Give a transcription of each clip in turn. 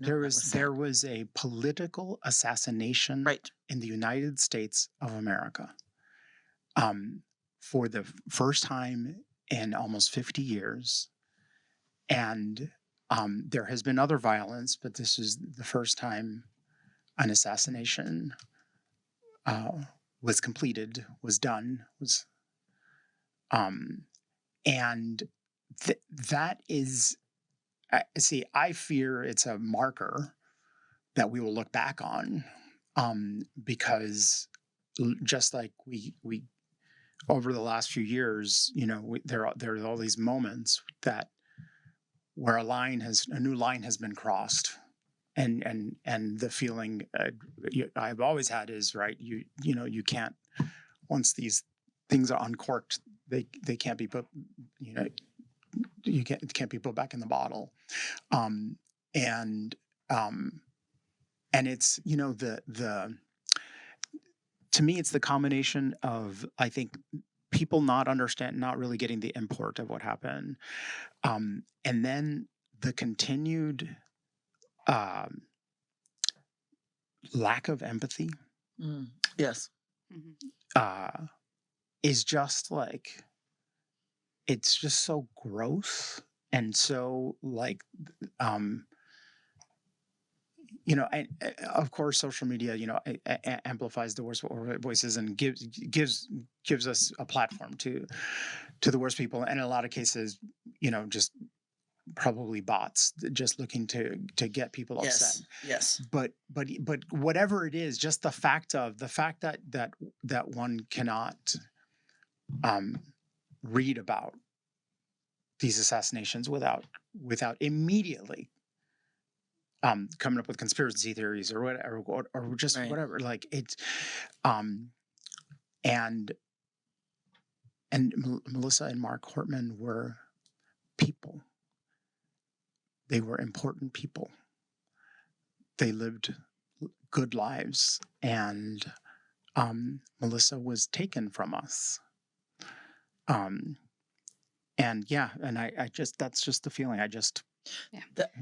There was a political assassination Right. in the United States of America, um, for the first time in almost 50 years. And there has been other violence, but this is the first time an assassination uh, was completed, was done, was um, and that is, see, I fear it's a marker that we will look back on, because just like we over the last few years, there are all these moments that where a new line has been crossed, and the feeling I've always had is, right, you can't, once these things are uncorked, they can't be put, you know you can't be put back in the bottle. um and um and it's, the to me, it's the combination of, I think, people not really getting the import of what happened, and then the continued um lack of empathy, Yes. uh is just like, it's just so gross, and so, like, um of course, social media, amplifies the worst voices, and gives us a platform to the worst people, and in a lot of cases, just probably bots just looking to get people upset. Yes. But whatever it is, just the fact that one cannot um read about these assassinations without immediately coming up with conspiracy theories or whatever, or just Right. whatever, like, it's um and Melissa and Mark Hortman were people. They were important people. They lived good lives, and Melissa was taken from us. um and yeah, and I just, that's just the feeling.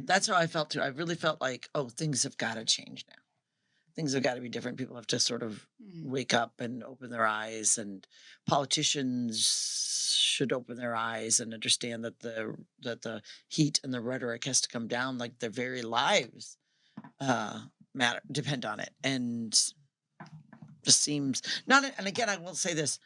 That's how I felt too. I really felt like, oh, things have got to change now. Things have got to be different. People have to sort of wake up and open their eyes, and politicians should open their eyes and understand that the heat and the rhetoric has to come down. Like, their very lives depend on it, and just seems not. And again, I will say this: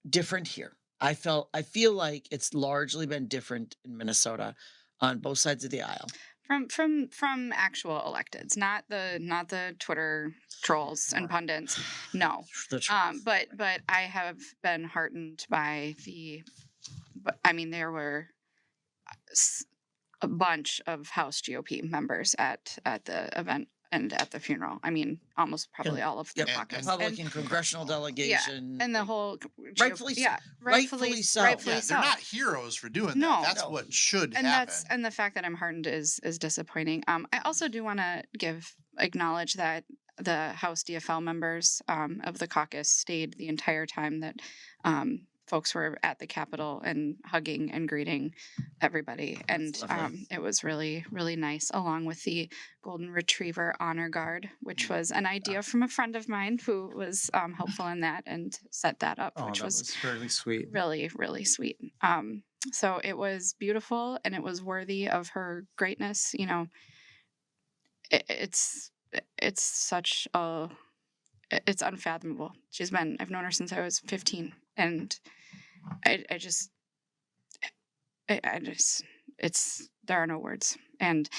different here. I feel like it's largely been different in Minnesota on both sides of the aisle. From actual electeds, not the Twitter trolls and pundits. No. The trolls. But I have been heartened by I mean, there were a bunch of House GOP members at the event and at the funeral. I mean, almost probably all of the caucus. Republican congressional delegation. Yeah, and the whole rightfully so. rightfully so. Yeah, they're not heroes for doing that. That's what should happen. And the fact that I'm heartened is disappointing. I also do want to acknowledge that the House DFL members of the caucus stayed the entire time that folks were at the Capitol and hugging and greeting everybody. And it was really, really nice, along with the Golden Retriever Honor Guard, which was an idea from a friend of mine who was helpful in that and set that up, which was really sweet. Really, really sweet. So it was beautiful, and it was worthy of her greatness. It's such a, it's unfathomable. I've known her since I was 15, and I just, there are no words. And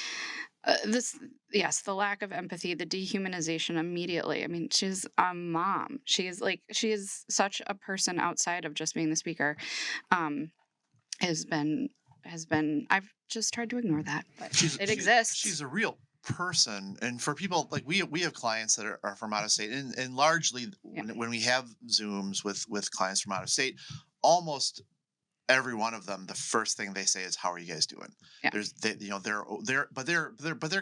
the lack of empathy, the dehumanization immediately. I mean, she's a mom. She is such a person outside of just being the speaker. Has been, I've just tried to ignore that, but it exists. She's a real person. And for people, like, we have clients that are from out of state, and largely when we have Zooms with clients from out of state, almost every one of them, the first thing they say is, "How are you guys doing?" Yeah. They're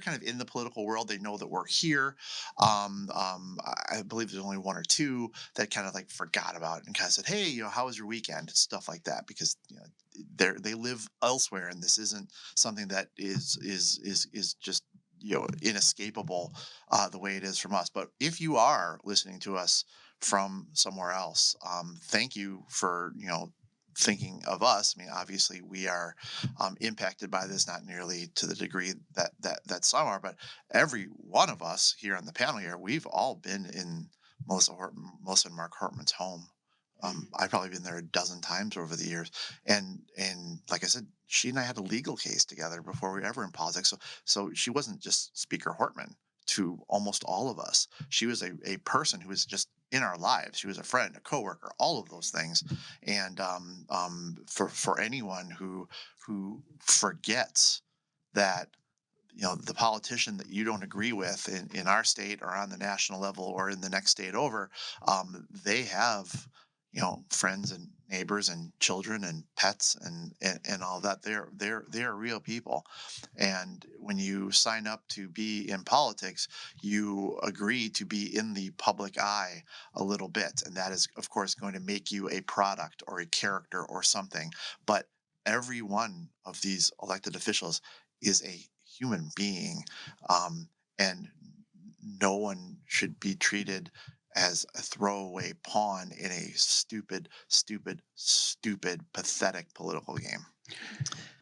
kind of in the political world. They know that we're here. I believe there's only one or two that kind of like forgot about it and kind of said, "Hey, how was your weekend?" Stuff like that, because they live elsewhere, and this isn't something that is just inescapable the way it is from us. But if you are listening to us from somewhere else, thank you for thinking of us. I mean, obviously we are impacted by this, not nearly to the degree that some are, but every one of us here on the panel here, we've all been in Melissa and Mark Hortman's home. Mhm. I've probably been there a dozen times over the years, and like I said, she and I had a legal case together before we were ever in politics. So she wasn't just Speaker Hortman to almost all of us. She was a person who was just in our lives. She was a friend, a coworker, all of those things. And for anyone who forgets that the politician that you don't agree with in our state or on the national level or in the next state over, they have friends and neighbors and children and pets and all that. They're real people, and when you sign up to be in politics, you agree to be in the public eye a little bit, and that is of course going to make you a product or a character or something. But every one of these elected officials is a human being, and no one should be treated as a throwaway pawn in a stupid, pathetic political game.